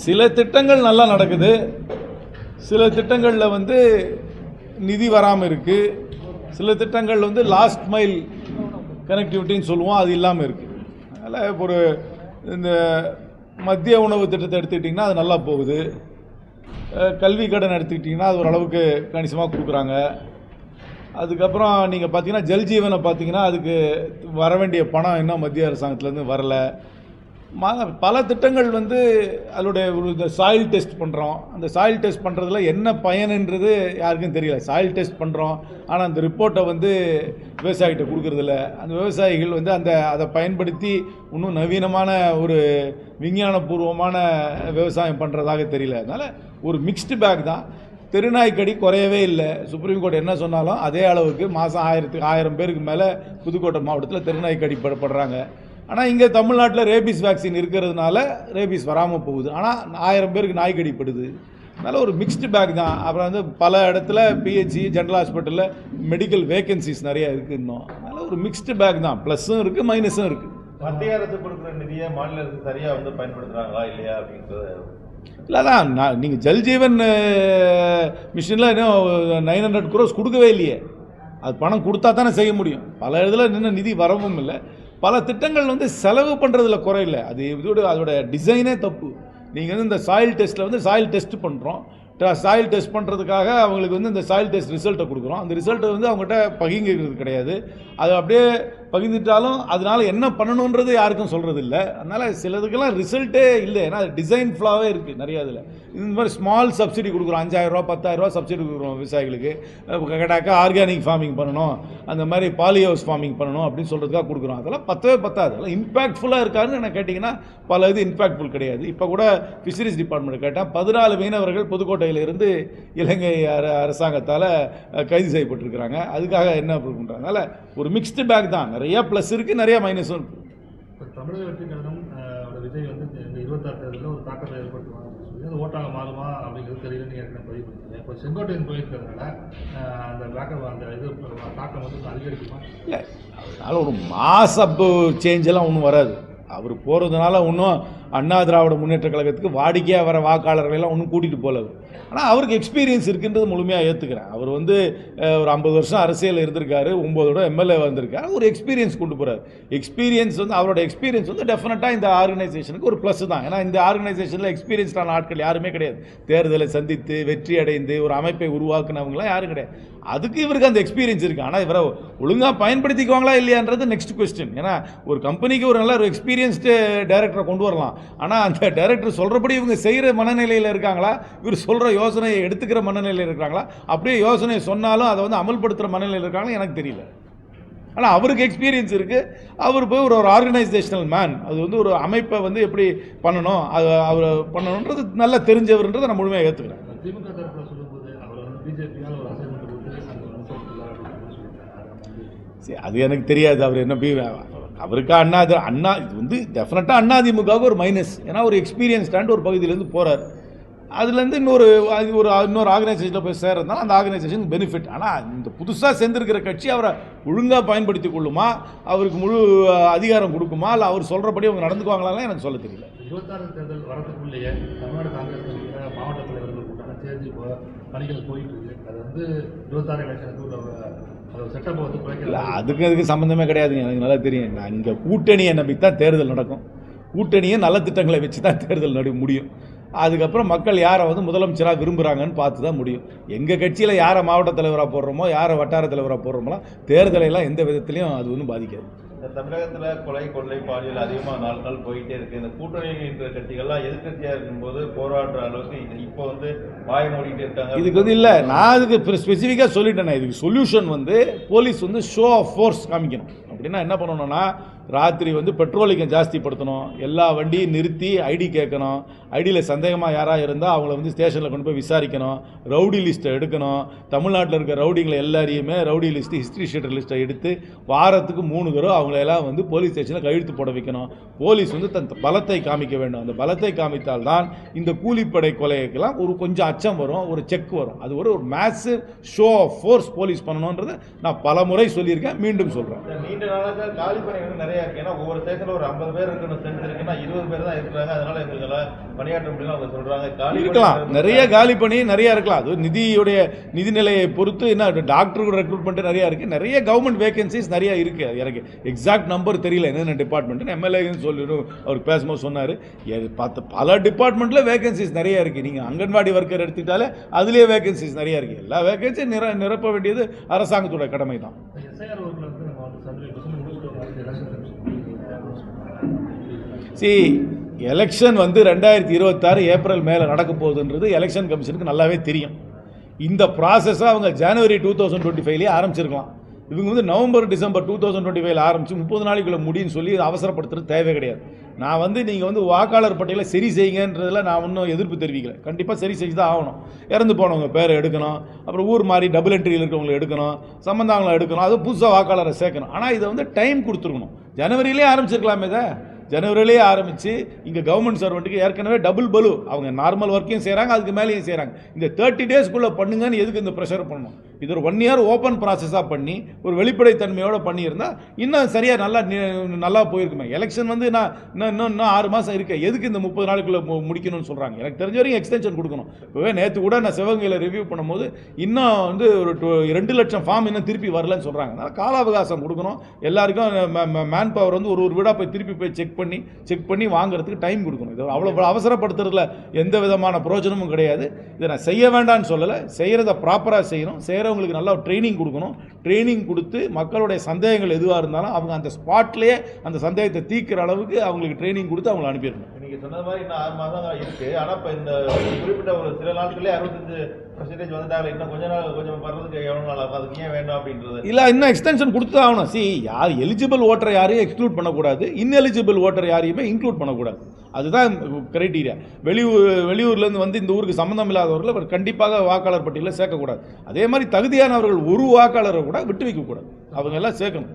சில திட்டங்கள் நல்லா நடக்குது, சில திட்டங்களில் வந்து நிதி வராமல் இருக்குது, சில திட்டங்கள் வந்து லாஸ்ட் மைல் கனெக்டிவிட்டின்னு சொல்லுவோம், அது இல்லாமல் இருக்குது. அதனால் ஒரு இந்த மத்திய உணவு திட்டத்தை எடுத்துக்கிட்டிங்கன்னா அது நல்லா போகுது. கல்வி கடன் எடுத்துக்கிட்டிங்கன்னா அது ஓரளவுக்கு கணிசமாக கொடுக்குறாங்க. அதுக்கப்புறம் நீங்கள் பார்த்தீங்கன்னா ஜல்ஜீவனை பார்த்தீங்கன்னா அதுக்கு வர வேண்டிய பணம் இன்னும் மத்திய அரசாங்கத்துலேருந்து வரலை. பல திட்டங்கள் வந்து அதோடைய ஒரு இந்த சாயில் டெஸ்ட் பண்ணுறோம். அந்த சாயில் டெஸ்ட் பண்ணுறதுல என்ன பயனுன்றது யாருக்கும் தெரியல. சாயில் டெஸ்ட் பண்ணுறோம், ஆனால் அந்த ரிப்போர்ட்டை வந்து விவசாயிகிட்ட கொடுக்குறதில்ல. அந்த விவசாயிகள் வந்து அதை பயன்படுத்தி இன்னும் நவீனமான ஒரு விஞ்ஞானபூர்வமான விவசாயம் பண்ணுறதாக தெரியல. அதனால் ஒரு மிக்ஸ்டு பேக் தான். தெருநாய்க்கடி குறையவே இல்லை. சுப்ரீம் கோர்ட் என்ன சொன்னாலும் அதே அளவுக்கு மாதம் 1000 பேருக்கு மேலே புதுக்கோட்டை மாவட்டத்தில் தெருநாய்க்கடி படுறாங்க. ஆனால் இங்கே தமிழ்நாட்டில் ரேபிஸ் வேக்சின் இருக்கிறதுனால ரேபிஸ் வராமல் போகுது. ஆனால் 1000 பேருக்கு நாய் கடிப்படுது. அதனால் ஒரு மிக்ஸ்டு பேக் தான். அப்புறம் வந்து பல இடத்துல பிஹெச்சி ஜென்ரல் ஹாஸ்பிட்டலில் மெடிக்கல் வேகன்சிஸ் நிறைய இருக்குது இன்னும். அதனால் ஒரு மிக்ஸ்டு பேக் தான். ப்ளஸ்ஸும் இருக்குது, மைனஸும் இருக்குது. மத்திய அரசு கொடுக்குற நிதியை மாநில அரசு சரியாக வந்து பயன்படுத்துகிறாங்களா இல்லையா அப்படின்றது இல்லை தான். நீங்கள் ஜல்ஜீவன் மிஷினில் இன்னும் 900 crores கொடுக்கவே இல்லையே. அது பணம் கொடுத்தா தானே செய்ய முடியும். பல இதில் இன்னும் நிதி வரவும் இல்லை. பல திட்டங்கள் வந்து செலவு பண்ணுறதுல குறையில்லை. அதோட டிசைனே தப்பு. நீங்கள் வந்து இந்த சாயில் டெஸ்ட்டில் வந்து சாயில் டெஸ்ட் பண்ணுறோம். சாயில் டெஸ்ட் பண்ணுறதுக்காக அவங்களுக்கு வந்து இந்த சாயில் டெஸ்ட் ரிசல்ட்டை கொடுக்குறோம். அந்த ரிசல்ட்டை வந்து அவங்ககிட்ட பகிர்கிறது கிடையாது. அது அப்படியே பகிர்ந்துட்டாலும் அதனால் என்ன பண்ணணுன்றது யாருக்கும் சொல்கிறது இல்லை. அதனால் சிலதுக்கெல்லாம் ரிசல்ட்டே இல்லை. ஏன்னா அது டிசைன் ஃப்ளாவே இருக்குது நிறையா. இதில் இந்த மாதிரி ஸ்மால் சப்சிடி கொடுக்குறோம். 5000 ரூபா 10000 ரூபா சப்சிடி கொடுக்குறோம் விவசாயிகளுக்கு. கேட்டாக்கா ஆர்கானிக் ஃபார்மிங் பண்ணணும், அந்த மாதிரி பாலி ஹவுஸ் ஃபார்மிங் பண்ணணும் அப்படின்னு சொல்கிறதுக்காக கொடுக்குறோம். அதெல்லாம் பத்தாது. அதெல்லாம் இம்பாக்ட்ஃபுல்லாக இருக்காருன்னு என்ன கேட்டிங்கன்னா பல இது இம்பாக்ட்ஃபுல் கிடையாது. இப்போ கூட ஃபிஷரிஸ் டிபார்ட்மெண்ட் கேட்டால் 14 மீனவர்கள் புதுக்கோட்டையிலிருந்து இலங்கை அரசாங்கத்தால் கைது செய்யப்பட்டிருக்கிறாங்க. அதுக்காக என்ன பண்ணுறாங்க? அதனால் ஒரு மிக்ஸ்டு பேக் தான். நிறைய ப்ளஸ் இருக்குது, நிறைய மைனஸும் இருக்குது. இப்போ தமிழக வெற்றி கழகம் விஜய் வந்து இந்த 26 தேர்தலில் ஒரு தாக்கத்தை ஏற்படுத்துவாங்க அப்படின்னு சொல்லி அது ஓட்டாக மாறுமா அப்படிங்கிறது தெரியல. நீங்கள் ஏற்கனவே பதிவு பண்ணிட்டீங்க. இப்போ செங்கோட்டையன் போயிருக்கிறதுனால அந்த பேக்கப் அந்த இது தாக்கம் வந்து அதிகரிக்குமா? இல்லை, அதனால் ஒரு மாஸ் சேஞ்செல்லாம் ஒன்றும் வராது. அவர் போகிறதுனால இன்னும் அண்ணா திராவிட முன்னேற்ற கழகத்துக்கு வாடிக்கையாக வர வாக்காளர்களெல்லாம் ஒன்றும் கூட்டிகிட்டு போகல. ஆனால் அவருக்கு எக்ஸ்பீரியன்ஸ் இருக்குன்றது முழுமையாக ஏற்றுக்கிறேன். அவர் வந்து ஒரு 50 வருஷம் அரசியலில் இருந்திருக்காரு, 9 எம்எல்ஏ வந்திருக்காரு. ஒரு எக்ஸ்பீரியன்ஸ் கொண்டு போகிறார். எக்ஸ்பீரியன்ஸ் வந்து அவரோட எக்ஸ்பீரியன்ஸ் வந்து டெஃபினட்டாக இந்த ஆர்கனைசேஷனுக்கு ஒரு ப்ளஸ் தான். ஏன்னா இந்த ஆர்கனைசேஷனில் எக்ஸ்பீரியன்ஸ்டான ஆட்கள் யாருமே கிடையாது. தேர்தலை சந்தித்து வெற்றி அடைந்து ஒரு அமைப்பை உருவாக்குனவங்களாம் யாரும் கிடையாது. அதுக்கு இவருக்கு அந்த எக்ஸ்பீரியன்ஸ் இருக்குது. ஆனால் இவரை ஒழுங்காக பயன்படுத்திக்குவாங்களா இல்லையான்றது நெக்ஸ்ட் கொஸ்டின். ஏன்னா ஒரு கம்பெனிக்கு ஒரு நல்ல ஒரு எக்ஸ்பீரியன்ஸ்டு டைரக்டரை கொண்டு வரலாம். ஆனால் அந்த டைரக்டர் சொல்கிறபடி இவங்க செய்கிற மனநிலையில் இருக்காங்களா, இவர் சொல்கிற யோசனையை எடுத்துக்கிற மனநிலையில் இருக்கிறாங்களா, அப்படியே யோசனையை சொன்னாலும் அதை வந்து அமல்படுத்துகிற மனநிலையில் இருக்காங்களா எனக்கு தெரியல. ஆனால் அவருக்கு எக்ஸ்பீரியன்ஸ் இருக்குது. அவர் போய் ஒரு ஆர்கனைசேஷனல் மேன். அது வந்து ஒரு அமைப்பை வந்து எப்படி பண்ணணும், அது அவர் பண்ணணுன்றது நல்லா தெரிஞ்சவர்ன்றதை நான் முழுமையாக ஏற்றுக்கிறேன். திமுக தரப்பில் சொல்லும்போது அவர் வந்து பிஜேபியால் ஒரு அசைன்மெண்ட் கொடுத்து அது எனக்கு தெரியாது. அவர் என்ன அவருக்கு அண்ணா இது வந்து டெஃபினட்டாக அதிமுகவுக்கு ஒரு மைனஸ். ஏன்னா ஒரு எக்ஸ்பீரியன்ஸ்டாண்டு ஒரு பகுதியிலேருந்து போகிறார். அதுலேருந்து இன்னொரு ஆர்கனைசேஷனில் போய் சேர்றதுனால அந்த ஆர்கனைசேஷன் பெனிஃபிட். ஆனால் இந்த புதுசாக சேர்ந்துருக்கிற கட்சி அவரை ஒழுங்காக பயன்படுத்தி கொள்ளுமா, அவருக்கு முழு அதிகாரம் கொடுக்குமா, இல்லை அவர் சொல்கிறபடி அவங்க நடந்துக்குவாங்களாம் எனக்கு சொல்ல தெரியல. 26 தேர்தல் வரதுக்குள்ளேயே தமிழ்நாடு காங்கிரஸ் மாவட்ட தலைவர்கள் கூட்டான சேர்ந்து பணிகள் போயிட்டு இருக்கு. அது வந்து 26 எலெக்ஷனுக்கு செட்டப்பை வந்து குறைக்கல. அதுக்கு சம்மந்தமே கிடையாதுங்க. எனக்கு நல்லா தெரியும். நான் இங்கே கூட்டணியை நம்பி தான் தேர்தல் நடக்கும். கூட்டணியை நல்ல திட்டங்களை வச்சு தான் தேர்தல் முடியும். அதுக்கப்புறம் மக்கள் யாரை வந்து முதலமைச்சராக விரும்புகிறாங்கன்னு பார்த்து தான் முடியும். எங்கள் கட்சியில் யாரை மாவட்ட தலைவராக போடுறோமோ, யாரை வட்டார தலைவராக போடுறோமோ தேர்தலையெல்லாம் எந்த விதத்துலையும் அது ஒன்றும் பாதிக்காது. இந்த தமிழகத்தில் கொலை கொள்ளை பாலியல் அதிகமாக நாள் போயிட்டே இருக்குது. இந்த கூட்டணி என்ற கட்சிகள்லாம் எதிர்கட்சியாக இருக்கும்போது போராடுற அளவுக்கு இப்போ வந்து வாய மூடிட்டு இருக்காங்க. இதுக்கு வந்து இல்லை, நான் அதுக்கு ஸ்பெசிஃபிக்காக சொல்லிட்டேன். இதுக்கு சொல்யூஷன் வந்து போலீஸ் வந்து ஷோ ஆஃப் ஃபோர்ஸ் காமிக்கணும். அப்படின்னா என்ன பண்ணணும்னா, ராத்திரி வந்து பெட்ரோலிங்கம் ஜாஸ்திப்படுத்தணும், எல்லா வண்டியும் நிறுத்தி ஐடி கேட்கணும், ஐடியில் சந்தேகமாக யாராக இருந்தால் அவங்கள வந்து ஸ்டேஷனில் கொண்டு போய் விசாரிக்கணும், ரவுடி லிஸ்ட்டை எடுக்கணும், தமிழ்நாட்டில் இருக்க ரவுடிங்களை எல்லாரையுமே ரவுடி லிஸ்ட்டு ஹிஸ்ட்ரி ஷீட்டர் லிஸ்ட்டை எடுத்து வாரத்துக்கு 3 தடவை அவங்களெல்லாம் வந்து போலீஸ் ஸ்டேஷனில் கையெழுத்து போட வைக்கணும். போலீஸ் வந்து தன் பலத்தை காமிக்க வேண்டும். அந்த பலத்தை காமித்தால்தான் இந்த கூலிப்படை கொலைக்கெல்லாம் ஒரு கொஞ்சம் அச்சம் வரும், ஒரு செக் வரும். அது ஒரு massive show of force police பண்ணணுன்றது நான் பல முறை சொல்லியிருக்கேன், மீண்டும் சொல்கிறேன். நீண்ட நாளாக காலி பணிகள் நிறைய நிறைய இருக்கு. ஏன்னா ஒவ்வொரு ஸ்டேஷன்ல ஒரு 50 பேர் இருக்கணும் ஸ்ட்ரென்த் இருக்குன்னா 20 பேர் தான் இருக்கிறாங்க. அதனால எங்களுக்கு பணியாற்ற முடியல அவங்க சொல்றாங்க. காலி இருக்கலாம், நிறைய காலி பணி நிறைய இருக்கலாம். அது நிதி நிலையை பொறுத்து என்ன டாக்டர் ரெக்ரூட்மெண்ட் நிறைய இருக்கு, நிறைய கவர்மெண்ட் வேகன்சிஸ் நிறைய இருக்கு. எனக்கு எக்ஸாக்ட் நம்பர் தெரியல என்னென்ன டிபார்ட்மெண்ட். எம்எல்ஏன்னு சொல்லி அவர் பேசும்போது சொன்னார், பல டிபார்ட்மெண்ட்ல வேகன்சிஸ் நிறைய இருக்கு. நீங்க அங்கன்வாடி ஒர்க்கர் எடுத்துக்கிட்டாலே அதுலேயே வேகன்சிஸ் நிறைய இருக்கு. எல்லா வேகன்சியும் நிரப்ப வேண்டியது அரசாங்கத்தோட கடமை தான். எஸ்ஐஆர் ஒர்க்கில் வந்து நம்ம வந்து 75% முடிச்சுட்டு வந்து எலெக்ஷன் எலெக்ஷன் வந்து 2026 ஏப்ரல் மேலே நடக்க போகுதுன்றது எலெக்ஷன் கமிஷனுக்கு நல்லாவே தெரியும். இந்த ப்ராசஸை அவங்க ஜனவரி 2025 ஆரம்பிச்சிருக்கலாம். இவங்க வந்து நவம்பர் டிசம்பர் 2025 ஆரம்பித்து 30 நாளைக்குள்ள முடியும்னு சொல்லி அவசரப்படுத்துறது தேவை கிடையாது. நான் வந்து நீங்கள் வந்து வாக்காளர் பட்டியலை சரி செய்யுங்கன்றதில் நான் ஒன்றும் எதிர்ப்பு தெரிவிக்கல. கண்டிப்பாக சரி செஞ்சு தான் ஆகணும். இறந்து போனவங்க பேரை எடுக்கணும், அப்புறம் ஊர் மாதிரி டபுள் என்ட்ரியில் இருக்கவங்களை எடுக்கணும், சம்பந்தவங்களை எடுக்கணும், அது புதுசாக வாக்காளரை சேர்க்கணும். ஆனால் இதை வந்து டைம் கொடுத்துருக்கணும். ஜனவரியிலே ஆரம்பிச்சிருக்கலாமே இதை. ஜனவரியிலே ஆரம்பித்து இங்கே கவர்மெண்ட் சர்வெண்ட்டுக்கு ஏற்கனவே டபுள் பலு, அவங்க நார்மல் ஒர்க்கையும் செய்கிறாங்க, அதுக்கு மேலேயும் செய்கிறாங்க. இந்த 30 டேஸ்க்குள்ளே பண்ணுங்கன்னு எதுக்கு இந்த ப்ரெஷர் பண்ணணும்? இது ஒரு 1 இயர் ஓப்பன் ப்ராசஸாக பண்ணி ஒரு வெளிப்படைத்தன்மையோடு பண்ணியிருந்தால் இன்னும் சரியாக நல்லா போயிருக்குமே. எலெக்ஷன் வந்து இன்னும் 6 மாதம் இருக்கு, எதுக்கு இந்த 30 நாளுக்குள்ளே முடிக்கணும்னு சொல்கிறாங்க? எனக்கு தெரிஞ்ச வரைக்கும் எக்ஸ்டென்ஷன் கொடுக்கணும். இப்போவே நேற்று கூட நான் சிவகங்கையில் ரிவ்யூ பண்ணும்போது இன்னும் வந்து ஒரு 2 லட்சம் ஃபார்ம் இன்னும் திருப்பி வரலன்னு சொல்கிறாங்க. அதனால் கால அவகாசம் கொடுக்கணும். எல்லாருக்கும் மேன் பவர் வந்து ஒரு வீடாக போய் திருப்பி போய் செக் பண்ணி வாங்குறதுக்கு டைம் கொடுக்கணும். இது அவ்வளோ அவசரப்படுத்துறதுல எந்த விதமான பிரயோஜனமும் கிடையாது. இதை நான் செய்ய வேண்டாம்னு சொல்லலை, செய்கிறத ப்ராப்பராக செய்யணும். செய்கிறவங்களுக்கு நல்லா ட்ரைனிங் கொடுக்கணும். ட்ரைனிங் கொடுத்து மக்களுடைய சந்தேகங்கள் எதுவாக இருந்தாலும் அவங்க அந்த ஸ்பாட்லேயே அந்த சந்தேகத்தை தீர்க்கிற அளவுக்கு அவங்களுக்கு ட்ரைனிங் கொடுத்து அவங்களை அனுப்பிடணும். நீங்கள் சொன்ன மாதிரி இன்னும் 6 மாதம் இருக்குது. ஆனால் இப்போ இந்த குறிப்பிட்ட ஒரு சில நாட்களே 65% வந்துட்டாங்க. இன்னும் கொஞ்சம் வர்றதுக்கு எவ்வளோ நாள் ஆகும்? அதுக்கு ஏன் வேண்டாம் அப்படின்றது இல்லை, இன்னும் எக்ஸ்டென்ஷன் கொடுத்து ஆகணும். யார் எலிஜிபிள் ஓட்டரை யாரையும் எக்ஸ்க்ளூட் பண்ணக்கூடாது, இன்எலிஜிபிள் ஓட்டர் யாரையுமே இன்க்ளூட் பண்ணக்கூடாது. அதுதான் கிரைட்டீரியா. வெளியூர்லேருந்து வந்து இந்த ஊருக்கு சம்மந்தம் இல்லாதவர்கள் கண்டிப்பாக வாக்காளர் பட்டியலில் சேர்க்கக்கூடாது. அதே மாதிரி தகுதியானவர்கள் ஒரு வாக்காளரை கூட விட்டு வைக்கக்கூடாது, அவங்க எல்லாம் சேர்க்கணும்.